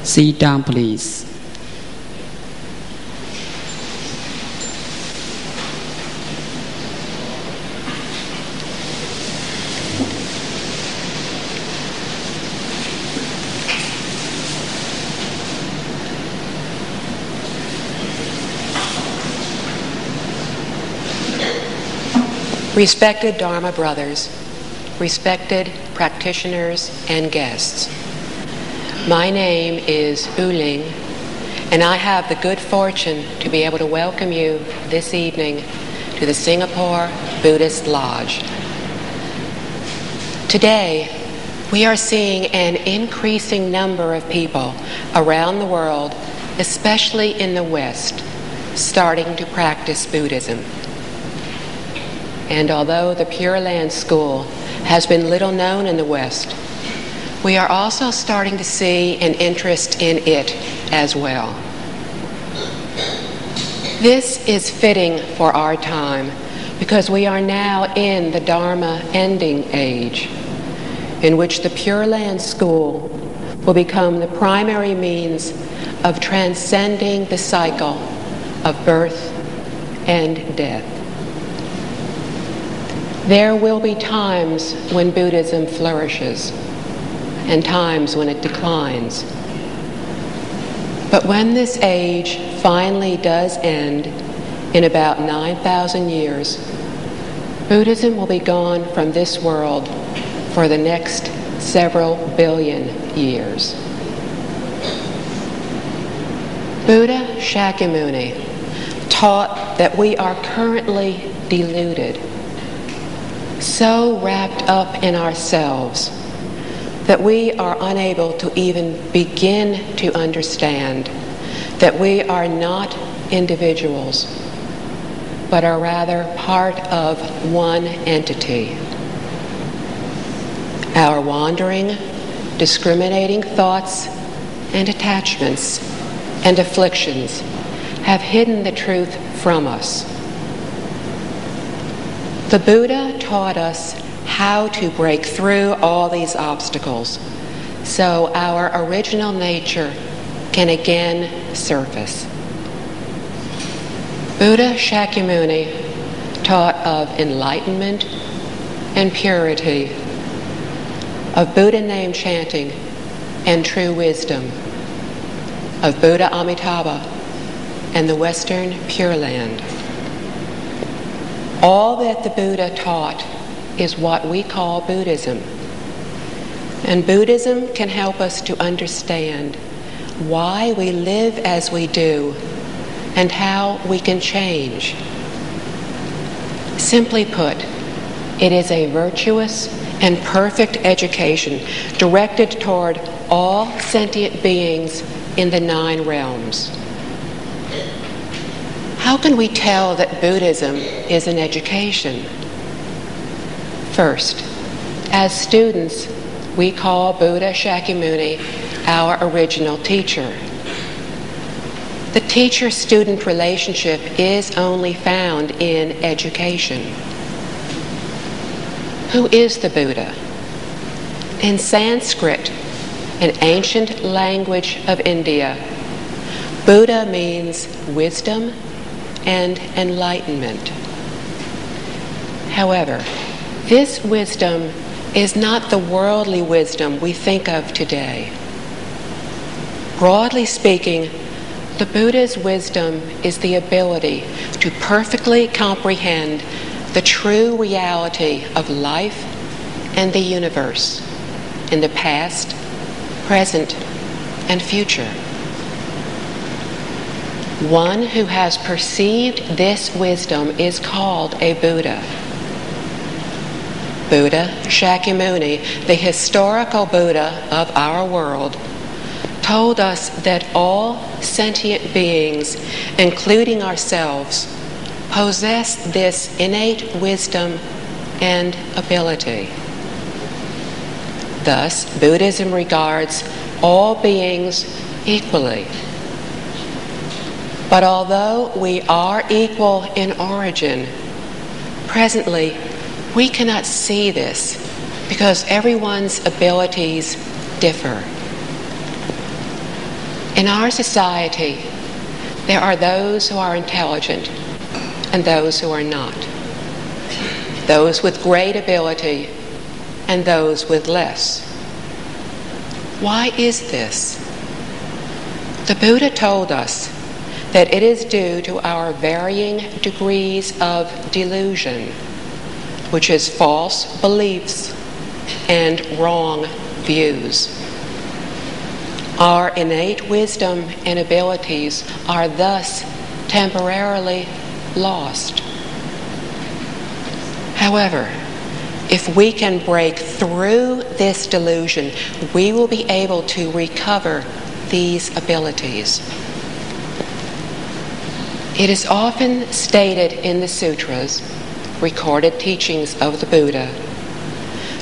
Sit down, please. Respected Dharma brothers, respected practitioners and guests, my name is Wuling, and I have the good fortune to be able to welcome you this evening to the Singapore Buddhist Lodge. Today, we are seeing an increasing number of people around the world, especially in the West, starting to practice Buddhism. And although the Pure Land School has been little known in the West, we are also starting to see an interest in it as well. This is fitting for our time because we are now in the Dharma ending age, in which the Pure Land School will become the primary means of transcending the cycle of birth and death. There will be times when Buddhism flourishes and times when it declines. But when this age finally does end in about 9,000 years, Buddhism will be gone from this world for the next several billion years. Buddha Shakyamuni taught that we are currently deluded, so wrapped up in ourselves that we are unable to even begin to understand that we are not individuals, but are rather part of one entity. Our wandering, discriminating thoughts and attachments and afflictions have hidden the truth from us. The Buddha taught us how to break through all these obstacles so our original nature can again surface. Buddha Shakyamuni taught of enlightenment and purity, of Buddha name chanting and true wisdom, of Buddha Amitabha and the Western Pure Land. All that the Buddha taught is what we call Buddhism. And Buddhism can help us to understand why we live as we do and how we can change. Simply put, it is a virtuous and perfect education directed toward all sentient beings in the 9 realms. How can we tell that Buddhism is an education? First, as students, we call Buddha Shakyamuni our original teacher. The teacher-student relationship is only found in education. Who is the Buddha? In Sanskrit, an ancient language of India, Buddha means wisdom and enlightenment. However, this wisdom is not the worldly wisdom we think of today. Broadly speaking, the Buddha's wisdom is the ability to perfectly comprehend the true reality of life and the universe in the past, present, and future. One who has perceived this wisdom is called a Buddha. Buddha Shakyamuni, the historical Buddha of our world, told us that all sentient beings, including ourselves, possess this innate wisdom and ability. Thus, Buddhism regards all beings equally. But although we are equal in origin, presently we cannot see this because everyone's abilities differ. In our society, there are those who are intelligent and those who are not. Those with great ability and those with less. Why is this? The Buddha told us that it is due to our varying degrees of delusion, which is false beliefs and wrong views. Our innate wisdom and abilities are thus temporarily lost. However, if we can break through this delusion, we will be able to recover these abilities. It is often stated in the sutras, recorded teachings of the Buddha,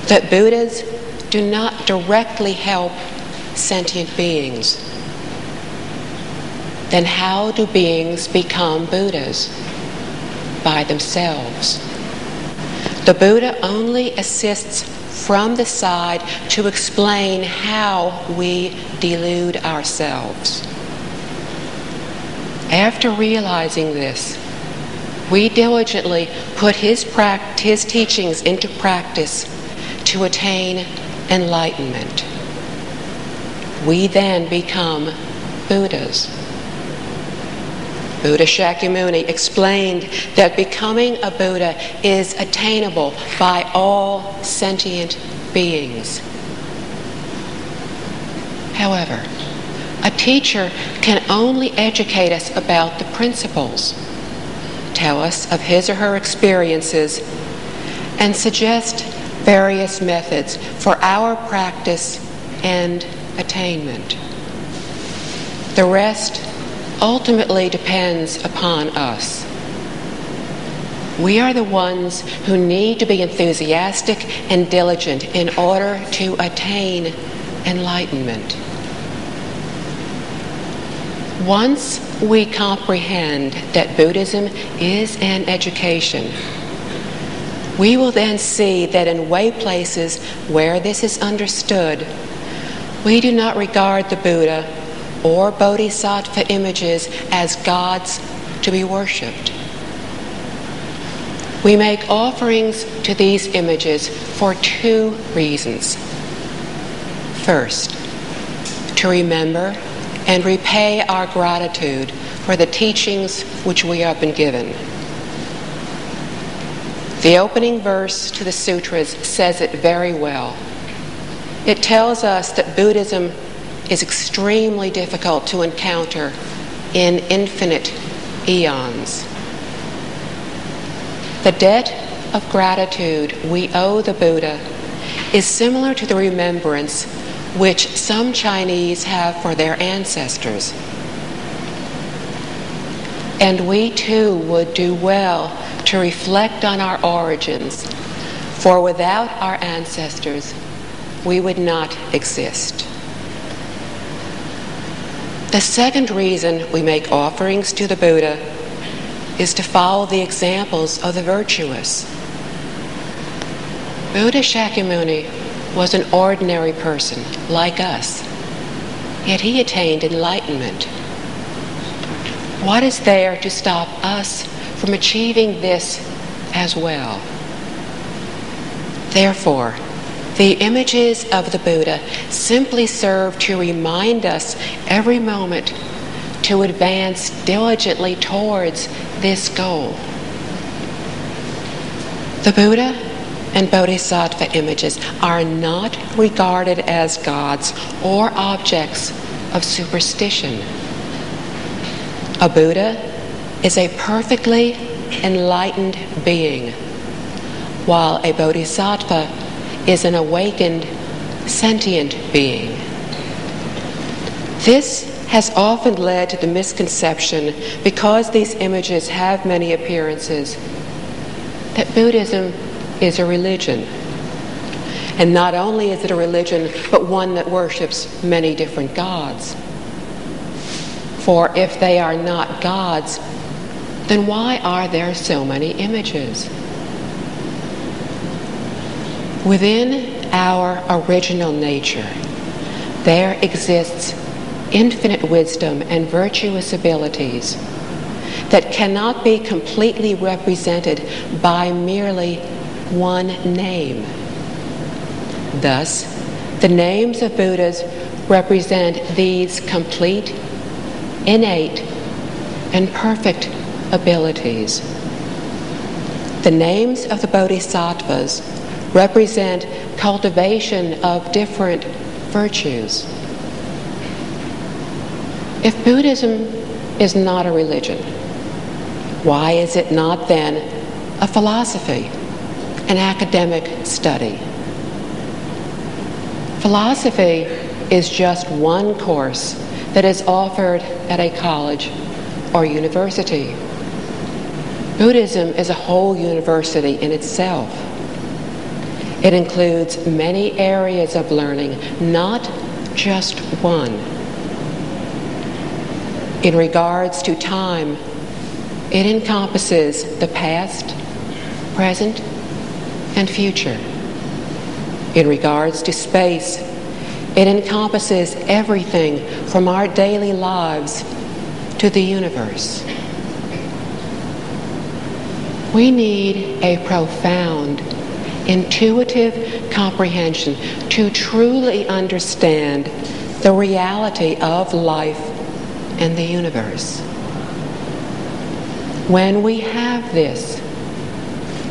that Buddhas do not directly help sentient beings. Then how do beings become Buddhas? By themselves. The Buddha only assists from the side to explain how we delude ourselves. After realizing this, we diligently put his teachings into practice to attain enlightenment. We then become Buddhas. Buddha Shakyamuni explained that becoming a Buddha is attainable by all sentient beings. However, a teacher can only educate us about the principles, tell us of his or her experiences, and suggest various methods for our practice and attainment. The rest ultimately depends upon us. We are the ones who need to be enthusiastic and diligent in order to attain enlightenment. Once we comprehend that Buddhism is an education, we will then see that in way places where this is understood, we do not regard the Buddha or Bodhisattva images as gods to be worshipped. We make offerings to these images for two reasons. First, to remember and repay our gratitude for the teachings which we have been given. The opening verse to the sutras says it very well. It tells us that Buddhism is extremely difficult to encounter in infinite eons. The debt of gratitude we owe the Buddha is similar to the remembrance which some Chinese have for their ancestors. And we too would do well to reflect on our origins, for without our ancestors, we would not exist. The second reason we make offerings to the Buddha is to follow the examples of the virtuous. Buddha Shakyamuni was an ordinary person like us, yet he attained enlightenment. What is there to stop us from achieving this as well? Therefore, the images of the Buddha simply serve to remind us every moment to advance diligently towards this goal. The Buddha and Bodhisattva images are not regarded as gods or objects of superstition. A Buddha is a perfectly enlightened being, while a Bodhisattva is an awakened, sentient being. This has often led to the misconception, because these images have many appearances, that Buddhism is a religion. And not only is it a religion, but one that worships many different gods. For if they are not gods, then why are there so many images? Within our original nature, there exists infinite wisdom and virtuous abilities that cannot be completely represented by merely one name. Thus, the names of Buddhas represent these complete, innate, and perfect abilities. The names of the Bodhisattvas represent cultivation of different virtues. If Buddhism is not a religion, why is it not then a philosophy, an academic study? Philosophy is just one course that is offered at a college or university. Buddhism is a whole university in itself. It includes many areas of learning, not just one. In regards to time, it encompasses the past, present, and future. In regards to space, it encompasses everything from our daily lives to the universe. We need a profound, intuitive comprehension to truly understand the reality of life and the universe. When we have this,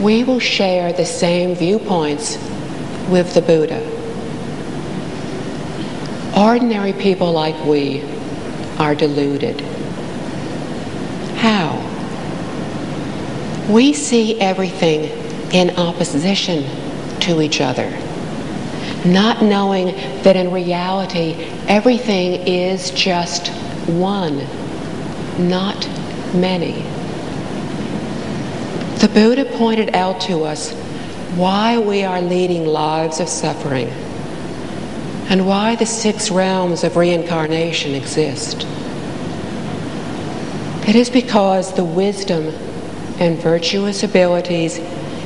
we will share the same viewpoints with the Buddha. Ordinary people like we are deluded. How? We see everything in opposition to each other, not knowing that in reality everything is just one, not many. The Buddha pointed out to us why we are leading lives of suffering and why the 6 realms of reincarnation exist. It is because the wisdom and virtuous abilities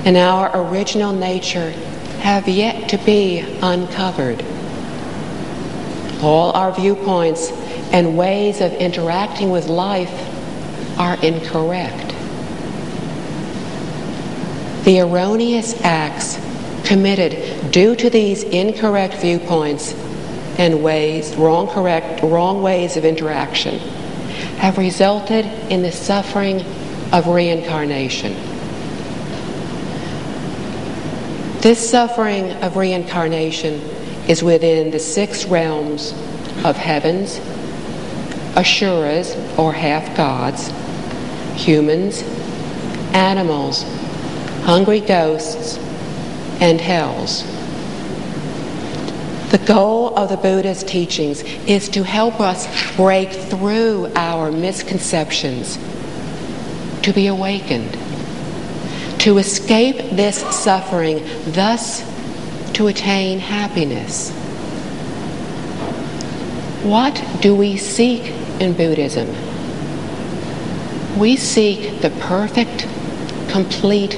in our original nature have yet to be uncovered. All our viewpoints and ways of interacting with life are incorrect. The erroneous acts committed due to these incorrect viewpoints and wrong ways of interaction have resulted in the suffering of reincarnation. This suffering of reincarnation is within the 6 realms of heavens, asuras or half-gods, humans, animals, hungry ghosts, and hells. The goal of the Buddha's teachings is to help us break through our misconceptions, to be awakened, to escape this suffering, thus to attain happiness. What do we seek in Buddhism? We seek the perfect, complete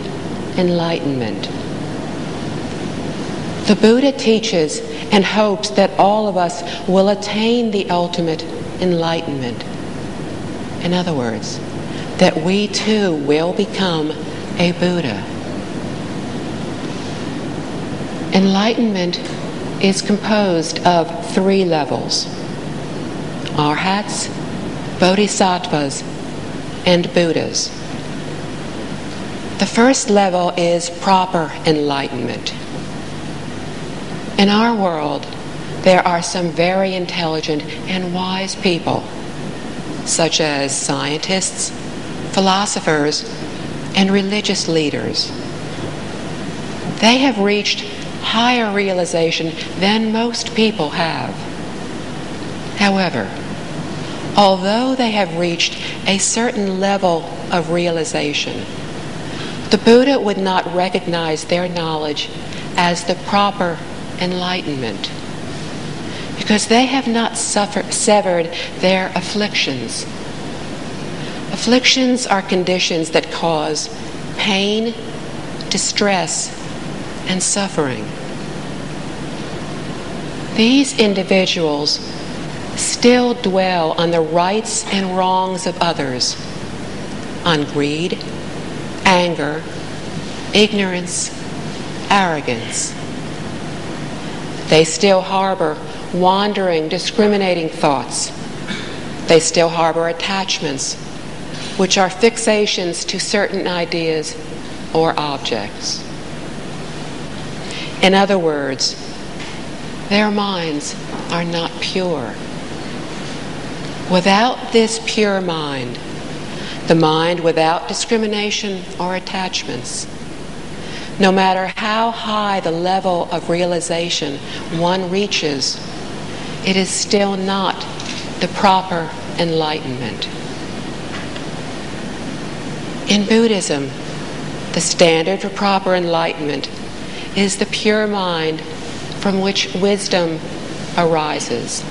enlightenment. The Buddha teaches and hopes that all of us will attain the ultimate enlightenment. In other words, that we too will become a Buddha. Enlightenment is composed of 3 levels: Arhats, Bodhisattvas, and Buddhas. The first level is proper enlightenment. In our world, there are some very intelligent and wise people, such as scientists, philosophers, and religious leaders. They have reached higher realization than most people have. However, although they have reached a certain level of realization, the Buddha would not recognize their knowledge as the proper enlightenment because they have not severed their afflictions. Afflictions are conditions that cause pain, distress, and suffering. These individuals still dwell on the rights and wrongs of others, on greed, anger, ignorance, arrogance. They still harbor wandering, discriminating thoughts. They still harbor attachments, which are fixations to certain ideas or objects. In other words, their minds are not pure. Without this pure mind, the mind without discrimination or attachments, no matter how high the level of realization one reaches, it is still not the proper enlightenment. In Buddhism, the standard for proper enlightenment is the pure mind from which wisdom arises.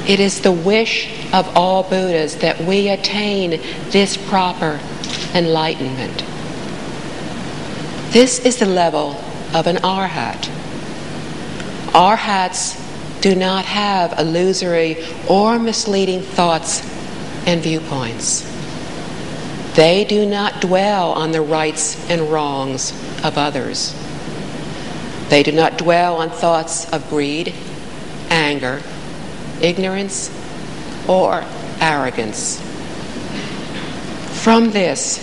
It is the wish of all Buddhas that we attain this proper enlightenment. This is the level of an arhat. Arhats do not have illusory or misleading thoughts and viewpoints. They do not dwell on the rights and wrongs of others. They do not dwell on thoughts of greed, anger, ignorance, or arrogance. From this,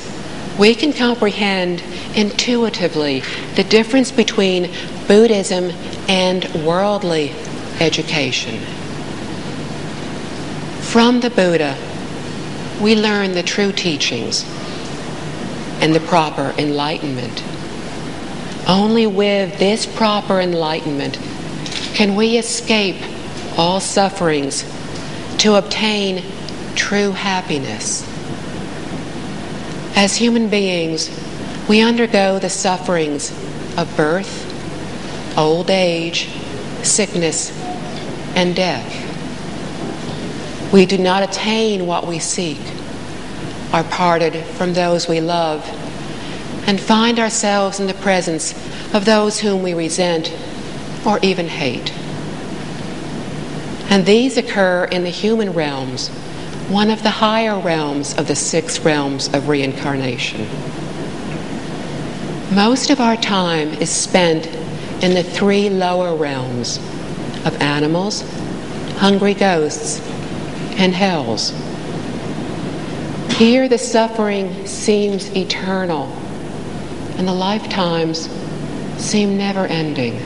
we can comprehend intuitively the difference between Buddhism and worldly education. From the Buddha, we learn the true teachings and the proper enlightenment. Only with this proper enlightenment can we escape all sufferings to obtain true happiness. As human beings, we undergo the sufferings of birth, old age, sickness, and death. We do not attain what we seek, are parted from those we love, and find ourselves in the presence of those whom we resent or even hate. And these occur in the human realms, one of the higher realms of the 6 realms of reincarnation. Most of our time is spent in the 3 lower realms of animals, hungry ghosts, and hells. Here the suffering seems eternal, and the lifetimes seem never-ending.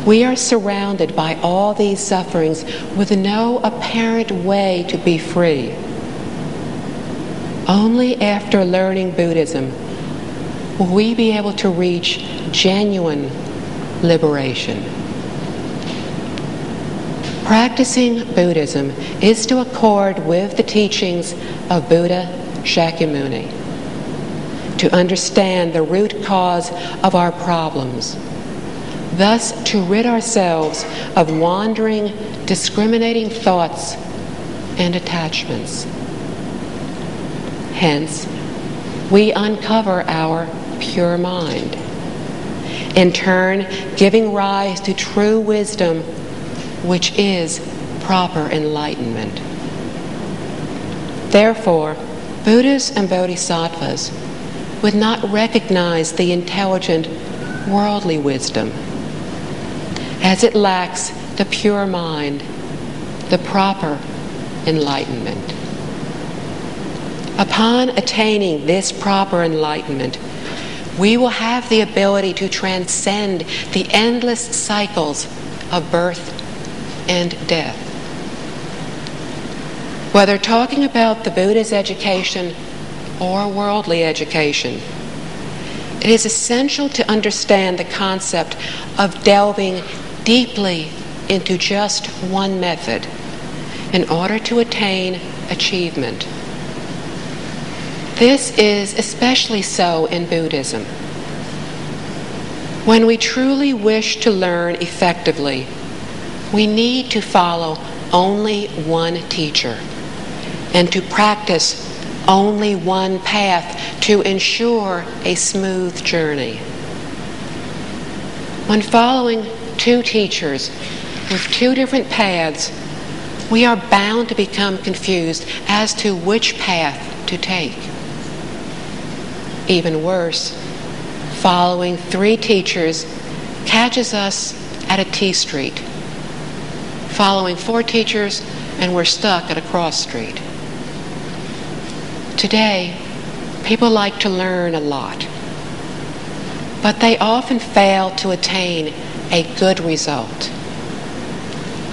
We are surrounded by all these sufferings with no apparent way to be free. Only after learning Buddhism will we be able to reach genuine liberation. Practicing Buddhism is to accord with the teachings of Buddha Shakyamuni, to understand the root cause of our problems, thus to rid ourselves of wandering, discriminating thoughts and attachments. Hence, we uncover our pure mind, in turn giving rise to true wisdom, which is proper enlightenment. Therefore, Buddhas and Bodhisattvas would not recognize the intelligent, worldly wisdom, as it lacks the pure mind, the proper enlightenment. Upon attaining this proper enlightenment, we will have the ability to transcend the endless cycles of birth and death. Whether talking about the Buddha's education or worldly education, it is essential to understand the concept of delving deeply into just one method in order to attain achievement. This is especially so in Buddhism. When we truly wish to learn effectively, we need to follow only one teacher and to practice only one path to ensure a smooth journey. When following 2 teachers, with two different paths, we are bound to become confused as to which path to take. Even worse, following three teachers catches us at a T street. Following four teachers, and we're stuck at a cross street. Today, people like to learn a lot, but they often fail to attain a good result.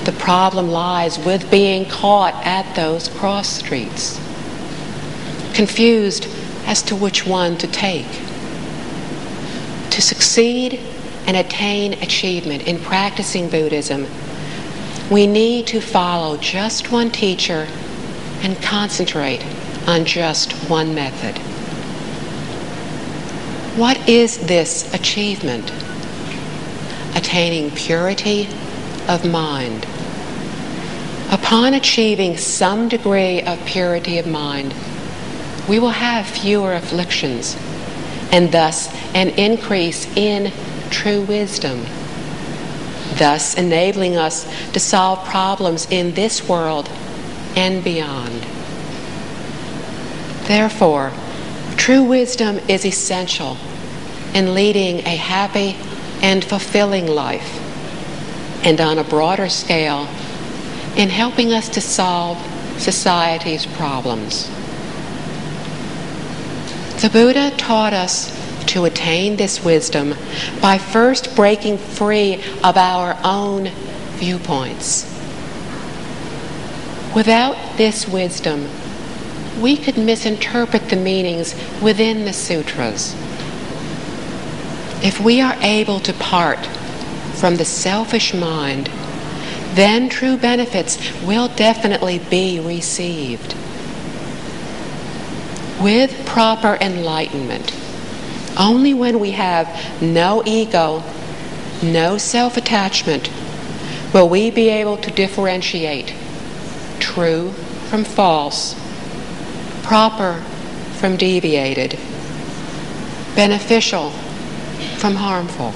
The problem lies with being caught at those cross streets, confused as to which one to take. To succeed and attain achievement in practicing Buddhism, we need to follow just one teacher and concentrate on just one method. What is this achievement? Attaining purity of mind. Upon achieving some degree of purity of mind, we will have fewer afflictions, and thus an increase in true wisdom, thus enabling us to solve problems in this world and beyond. Therefore, true wisdom is essential in leading a happy and fulfilling life, and on a broader scale, in helping us to solve society's problems. The Buddha taught us to attain this wisdom by first breaking free of our own viewpoints. Without this wisdom, we could misinterpret the meanings within the sutras. If we are able to part from the selfish mind, then true benefits will definitely be received. With proper enlightenment, only when we have no ego, no self-attachment, will we be able to differentiate true from false, proper from deviated, beneficial from harmful.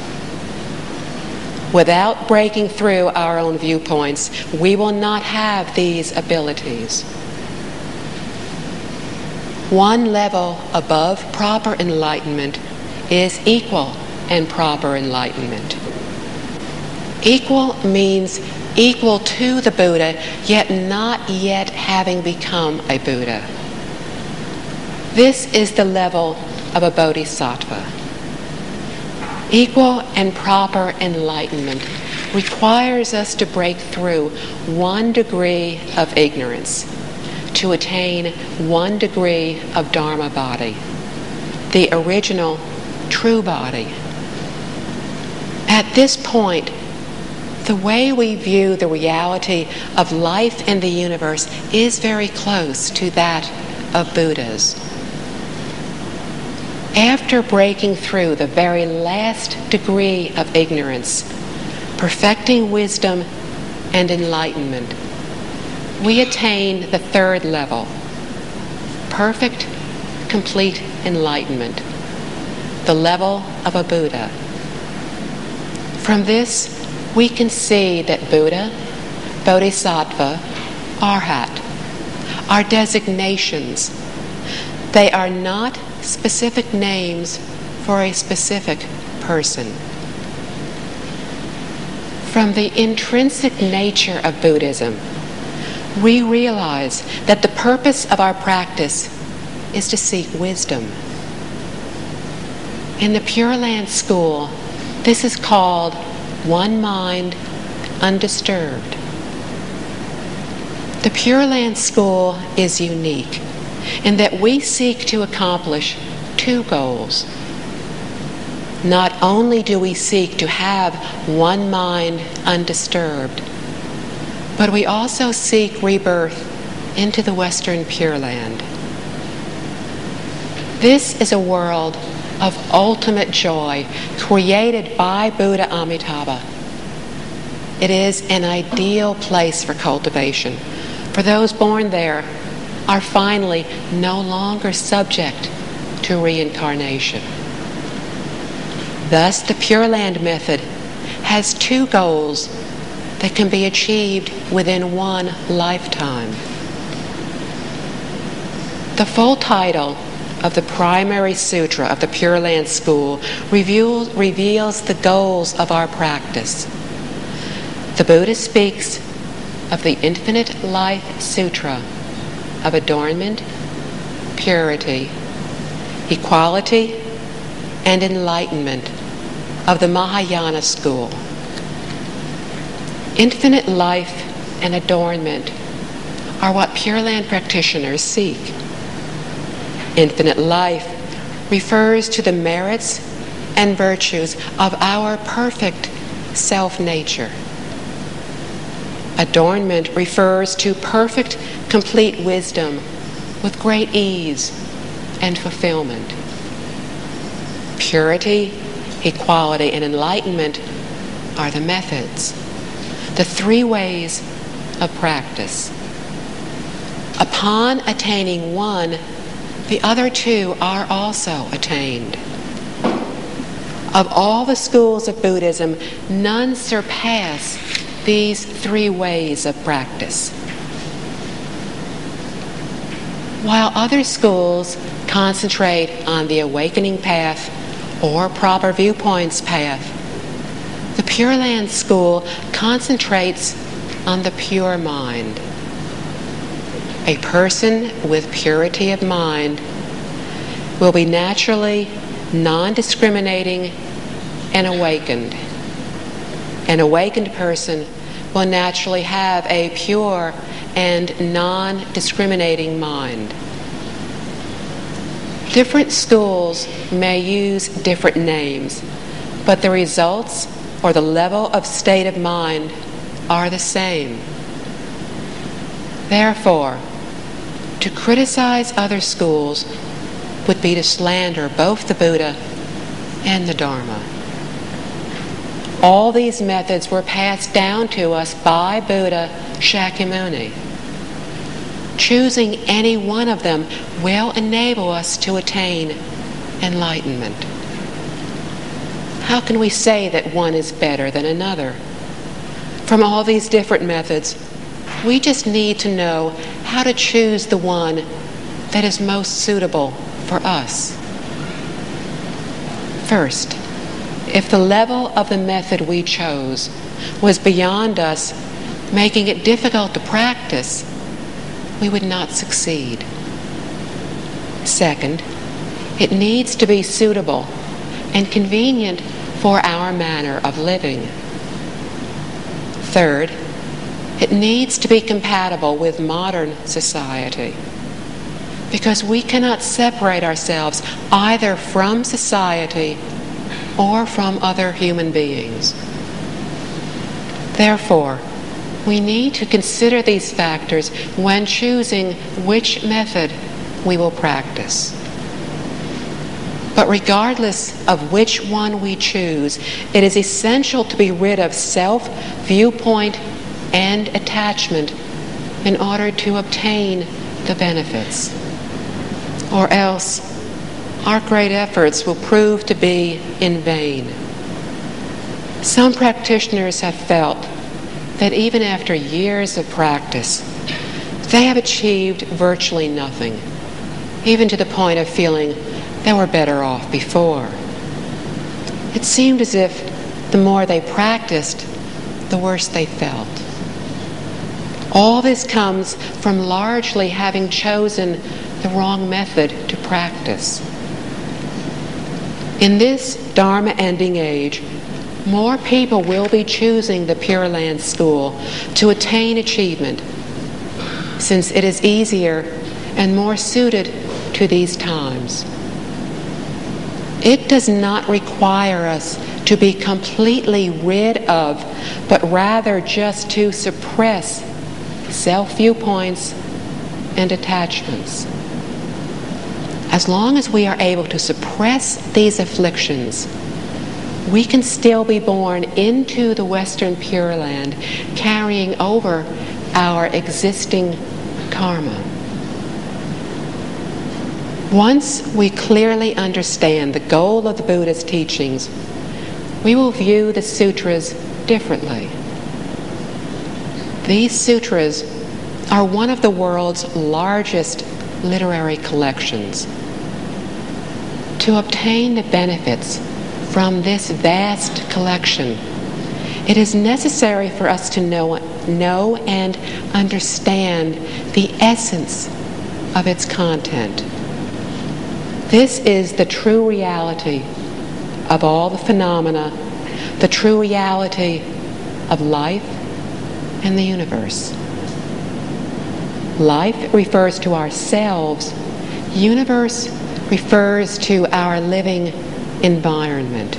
Without breaking through our own viewpoints, we will not have these abilities. One level above proper enlightenment is equal and proper enlightenment. Equal means equal to the Buddha, yet not yet having become a Buddha. This is the level of a bodhisattva. Equal and proper enlightenment requires us to break through 1 degree of ignorance to attain 1 degree of Dharma body, the original true body. At this point, the way we view the reality of life in the universe is very close to that of Buddha's. After breaking through the very last degree of ignorance, perfecting wisdom and enlightenment, we attain the 3rd level, perfect, complete enlightenment, the level of a Buddha. From this, we can see that Buddha, Bodhisattva, Arhat are designations. They are not specific names for a specific person. From the intrinsic nature of Buddhism, we realize that the purpose of our practice is to seek wisdom. In the Pure Land School, this is called one mind, undisturbed. The Pure Land School is unique in that we seek to accomplish 2 goals. Not only do we seek to have one mind undisturbed, but we also seek rebirth into the Western Pure Land. This is a world of ultimate joy created by Buddha Amitabha. It is an ideal place for cultivation, for those born there are finally no longer subject to reincarnation. Thus, the Pure Land method has 2 goals that can be achieved within one lifetime. The full title of the primary sutra of the Pure Land School reveals the goals of our practice. The Buddha speaks of the Infinite Life Sutra of adornment, purity, equality, and enlightenment of the Mahayana school. Infinite life and adornment are what Pure Land practitioners seek. Infinite life refers to the merits and virtues of our perfect self-nature. Adornment refers to perfect, complete wisdom with great ease and fulfillment. Purity, equality, and enlightenment are the methods, the three ways of practice. Upon attaining one, the other two are also attained. Of all the schools of Buddhism, none surpass these three ways of practice. While other schools concentrate on the awakening path or proper viewpoints path, the Pure Land School concentrates on the pure mind. A person with purity of mind will be naturally non-discriminating and awakened. An awakened person will naturally have a pure and non-discriminating mind. Different schools may use different names, but the results or the level of state of mind are the same. Therefore, to criticize other schools would be to slander both the Buddha and the Dharma. All these methods were passed down to us by Buddha Shakyamuni. Choosing any one of them will enable us to attain enlightenment. How can we say that one is better than another? From all these different methods, we just need to know how to choose the one that is most suitable for us. First, if the level of the method we chose was beyond us, making it difficult to practice, we would not succeed. Second, it needs to be suitable and convenient for our manner of living. Third, it needs to be compatible with modern society, because we cannot separate ourselves either from society or from other human beings. Therefore, we need to consider these factors when choosing which method we will practice. But regardless of which one we choose, it is essential to be rid of self, viewpoint, and attachment in order to obtain the benefits. Or else, our great efforts will prove to be in vain. Some practitioners have felt that even after years of practice, they have achieved virtually nothing, even to the point of feeling they were better off before. It seemed as if the more they practiced, the worse they felt. All this comes from largely having chosen the wrong method to practice. In this Dharma-ending age, more people will be choosing the Pure Land School to attain achievement, since it is easier and more suited to these times. It does not require us to be completely rid of, but rather just to suppress self-viewpoints and attachments. As long as we are able to suppress these afflictions, we can still be born into the Western Pure Land, carrying over our existing karma. Once we clearly understand the goal of the Buddha's teachings, we will view the sutras differently. These sutras are one of the world's largest literary collections. To obtain the benefits from this vast collection, it is necessary for us to know and understand the essence of its content. This is the true reality of all the phenomena, the true reality of life and the universe. Life refers to ourselves. Universe refers to our living environment.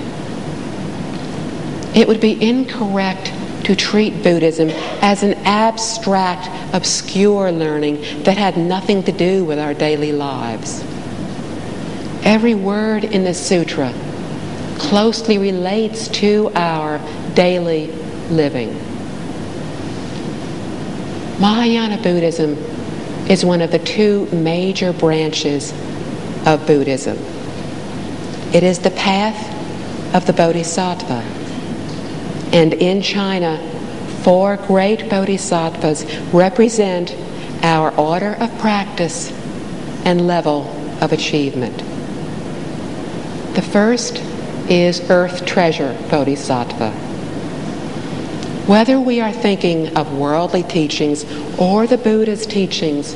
It would be incorrect to treat Buddhism as an abstract, obscure learning that had nothing to do with our daily lives. Every word in the sutra closely relates to our daily living. Mahayana Buddhism is one of the two major branches of Buddhism. It is the path of the Bodhisattva. And in China, 4 great bodhisattvas represent our order of practice and level of achievement. The first is Earth Treasure Bodhisattva. Whether we are thinking of worldly teachings or the Buddha's teachings,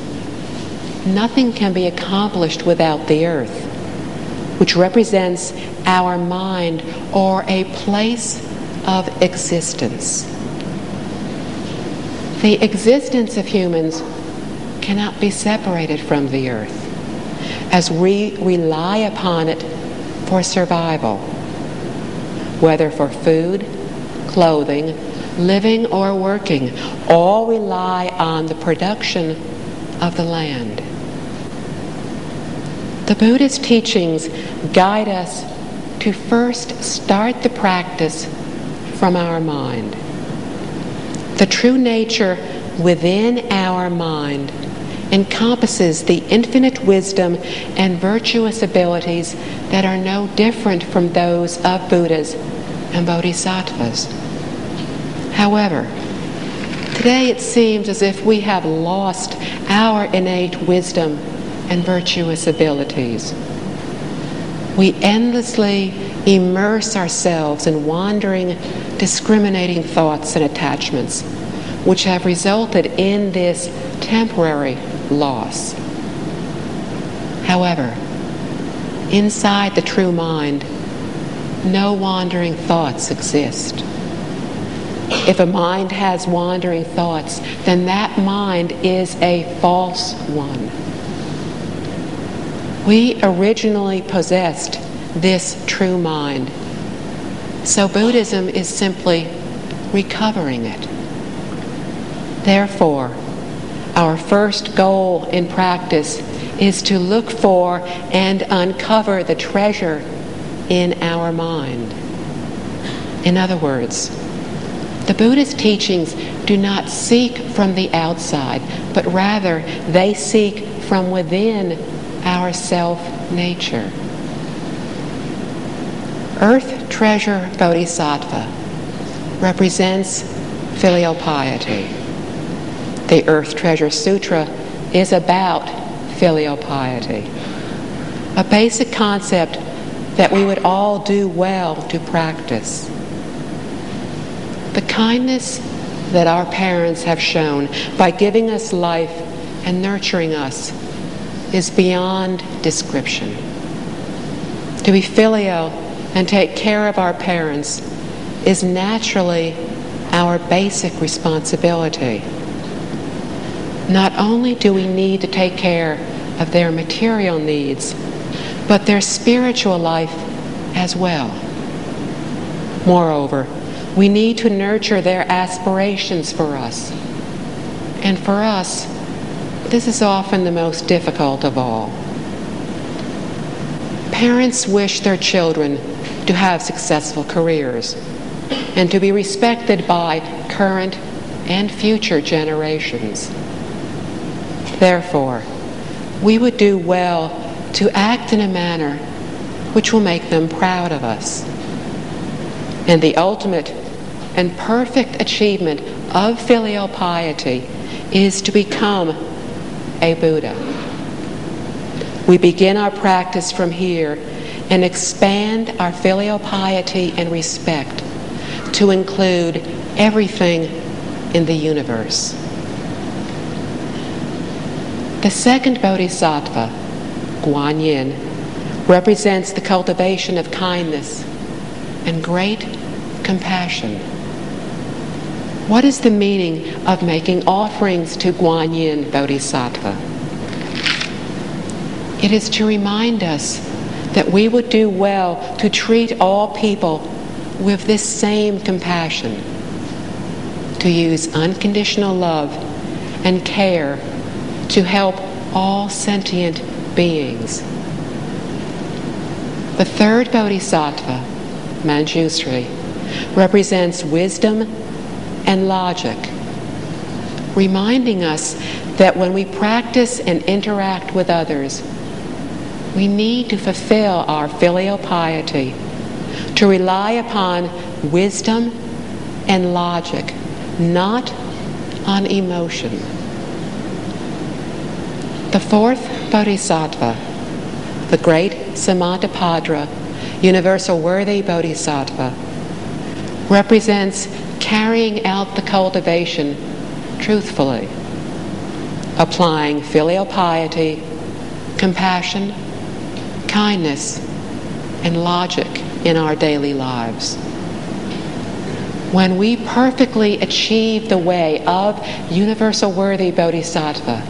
nothing can be accomplished without the earth, which represents our mind or a place of existence. The existence of humans cannot be separated from the earth, as we rely upon it for survival, whether for food, clothing, living or working. All rely on the production of the land. The Buddhist teachings guide us to first start the practice from our mind. The true nature within our mind encompasses the infinite wisdom and virtuous abilities that are no different from those of Buddhas and Bodhisattvas. However, today it seems as if we have lost our innate wisdom and virtuous abilities. We endlessly immerse ourselves in wandering, discriminating thoughts and attachments, which have resulted in this temporary loss. However, inside the true mind, no wandering thoughts exist. If a mind has wandering thoughts, then that mind is a false one. We originally possessed this true mind, so Buddhism is simply recovering it. Therefore, our first goal in practice is to look for and uncover the treasure in our mind. In other words, the Buddhist teachings do not seek from the outside, but rather they seek from within our self-nature. Earth Treasure Bodhisattva represents filial piety. The Earth Treasure Sutra is about filial piety, a basic concept that we would all do well to practice. The kindness that our parents have shown by giving us life and nurturing us is beyond description. To be filial and take care of our parents is naturally our basic responsibility. Not only do we need to take care of their material needs, but their spiritual life as well. Moreover, we need to nurture their aspirations for us. And for us, this is often the most difficult of all. Parents wish their children to have successful careers and to be respected by current and future generations. Therefore, we would do well to act in a manner which will make them proud of us. And the ultimate and perfect achievement of filial piety is to become a Buddha. We begin our practice from here and expand our filial piety and respect to include everything in the universe. The second bodhisattva, Guan Yin, represents the cultivation of kindness and great compassion. What is the meaning of making offerings to Guan Yin Bodhisattva? It is to remind us that we would do well to treat all people with this same compassion, to use unconditional love and care to help all sentient beings. The third bodhisattva, Manjushri, represents wisdom and logic, reminding us that when we practice and interact with others, we need to fulfill our filial piety, to rely upon wisdom and logic, not on emotion. The fourth bodhisattva, the great Samantabhadra, universal worthy bodhisattva, represents carrying out the cultivation truthfully, applying filial piety, compassion, kindness, and logic in our daily lives. When we perfectly achieve the way of universal worthy bodhisattva,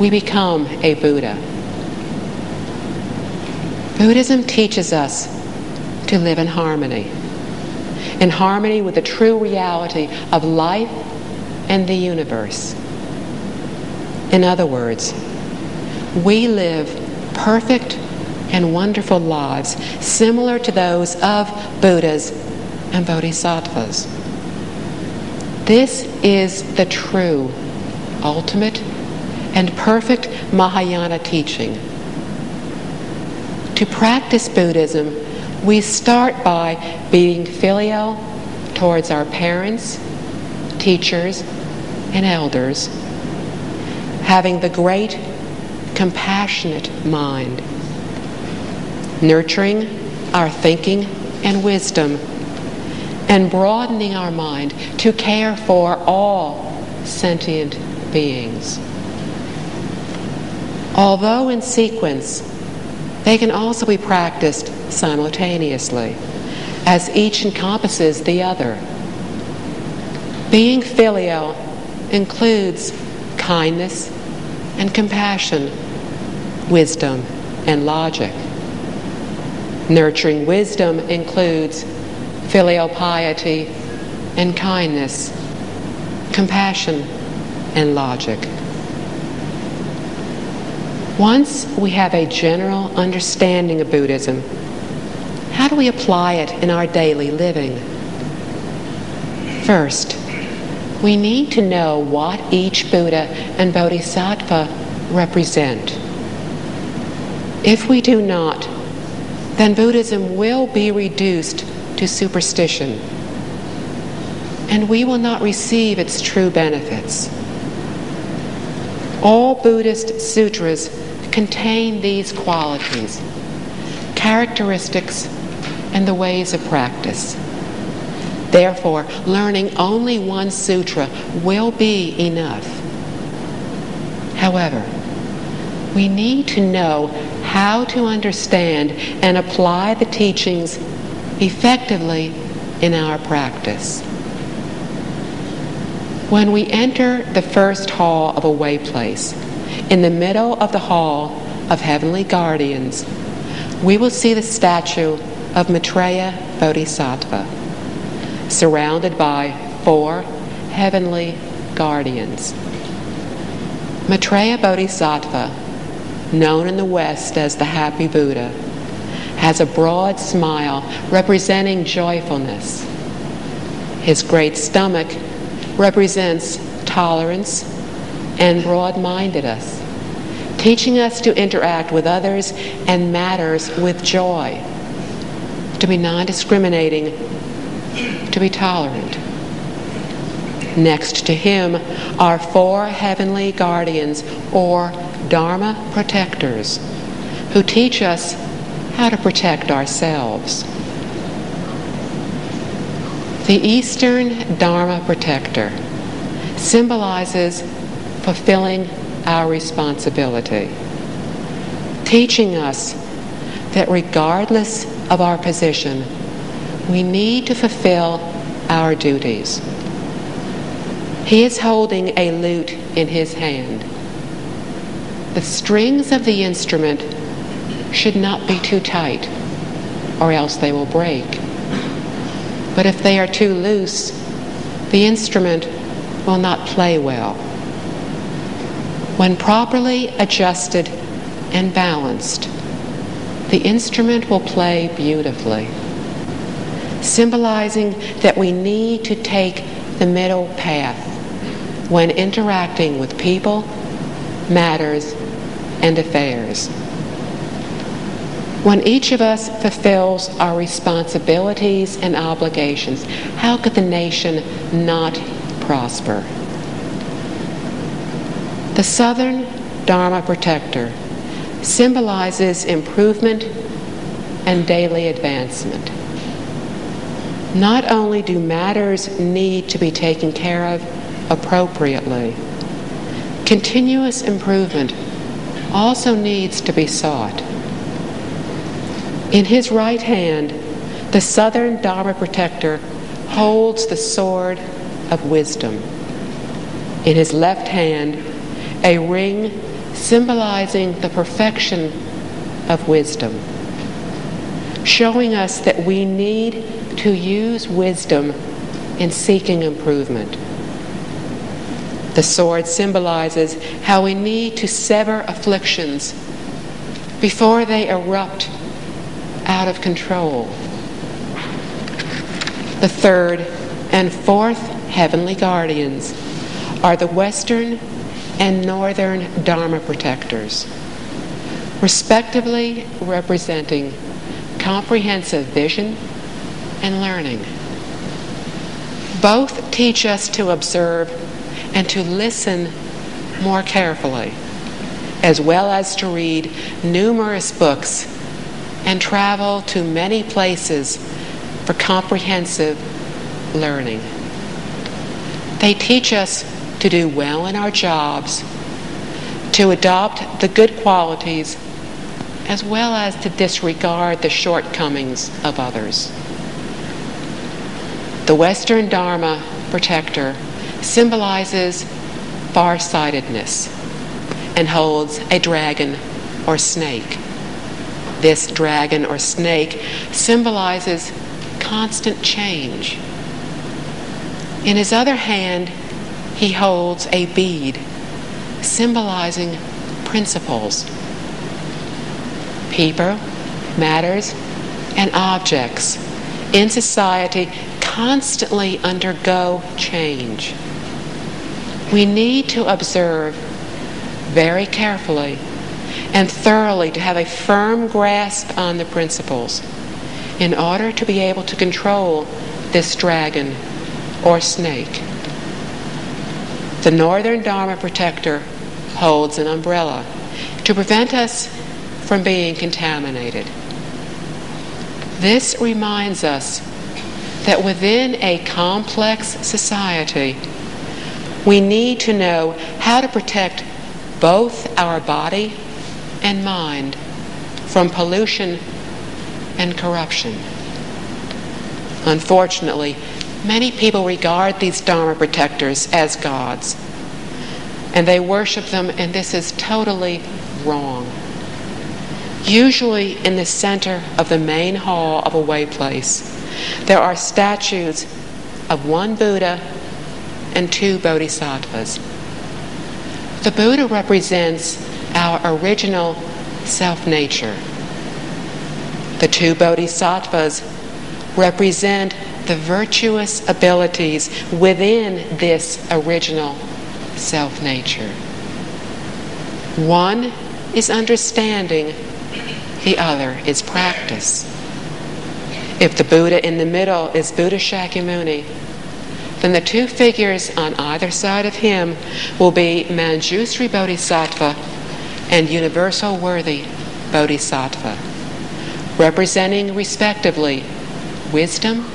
we become a Buddha. Buddhism teaches us to live in harmony with the true reality of life and the universe. In other words, we live perfect and wonderful lives similar to those of Buddhas and Bodhisattvas. This is the true, ultimate, and perfect Mahayana teaching. To practice Buddhism, we start by being filial towards our parents, teachers, and elders, having the great compassionate mind, nurturing our thinking and wisdom, and broadening our mind to care for all sentient beings. Although in sequence, they can also be practiced simultaneously, as each encompasses the other. Being filial includes kindness and compassion, wisdom and logic. Nurturing wisdom includes filial piety and kindness, compassion and logic. Once we have a general understanding of Buddhism, how do we apply it in our daily living? First, we need to know what each Buddha and Bodhisattva represent. If we do not, then Buddhism will be reduced to superstition, and we will not receive its true benefits. All Buddhist sutras contain these qualities, characteristics, and the ways of practice. Therefore, learning only one sutra will be enough. However, we need to know how to understand and apply the teachings effectively in our practice. When we enter the first hall of a way place, in the middle of the hall of heavenly guardians, we will see the statue of Maitreya Bodhisattva, surrounded by 4 heavenly guardians. Maitreya Bodhisattva, known in the West as the Happy Buddha, has a broad smile representing joyfulness. His great stomach represents tolerance and broad-mindedness, teaching us to interact with others and matters with joy, to be non-discriminating, to be tolerant. Next to him are 4 heavenly guardians, or Dharma protectors, who teach us how to protect ourselves. The Eastern Dharma protector symbolizes fulfilling our responsibility, teaching us that regardless of our position, we need to fulfill our duties. He is holding a lute in his hand. The strings of the instrument should not be too tight, or else they will break. But if they are too loose, the instrument will not play well. When properly adjusted and balanced, the instrument will play beautifully, symbolizing that we need to take the middle path when interacting with people, matters, and affairs. When each of us fulfills our responsibilities and obligations, how could the nation not prosper? The Southern Dharma protector symbolizes improvement and daily advancement. Not only do matters need to be taken care of appropriately, continuous improvement also needs to be sought. In his right hand, the Southern Dharma protector holds the sword of wisdom. In his left hand, a ring symbolizing the perfection of wisdom, showing us that we need to use wisdom in seeking improvement. The sword symbolizes how we need to sever afflictions before they erupt out of control. The third and fourth heavenly guardians are the Western and Northern Dharma protectors, respectively representing comprehensive vision and learning. Both teach us to observe and to listen more carefully, as well as to read numerous books and travel to many places for comprehensive learning. They teach us to do well in our jobs, to adopt the good qualities, as well as to disregard the shortcomings of others. The Western Dharma protector symbolizes farsightedness and holds a dragon or snake. This dragon or snake symbolizes constant change. In his other hand, he holds a bead symbolizing principles. People, matters, and objects in society constantly undergo change. We need to observe very carefully and thoroughly to have a firm grasp on the principles in order to be able to control this dragon or snake. The Northern Dharma protector holds an umbrella to prevent us from being contaminated. This reminds us that within a complex society, we need to know how to protect both our body and mind from pollution and corruption. Unfortunately, many people regard these Dharma protectors as gods, and they worship them, and this is totally wrong. Usually in the center of the main hall of a way place, there are statues of 1 Buddha and 2 Bodhisattvas. The Buddha represents our original self-nature. The 2 Bodhisattvas represent the virtuous abilities within this original self-nature. One is understanding, the other is practice. If the Buddha in the middle is Buddha Shakyamuni, then the two figures on either side of him will be Manjusri Bodhisattva and Universal Worthy Bodhisattva, representing respectively wisdom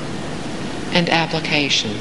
and application.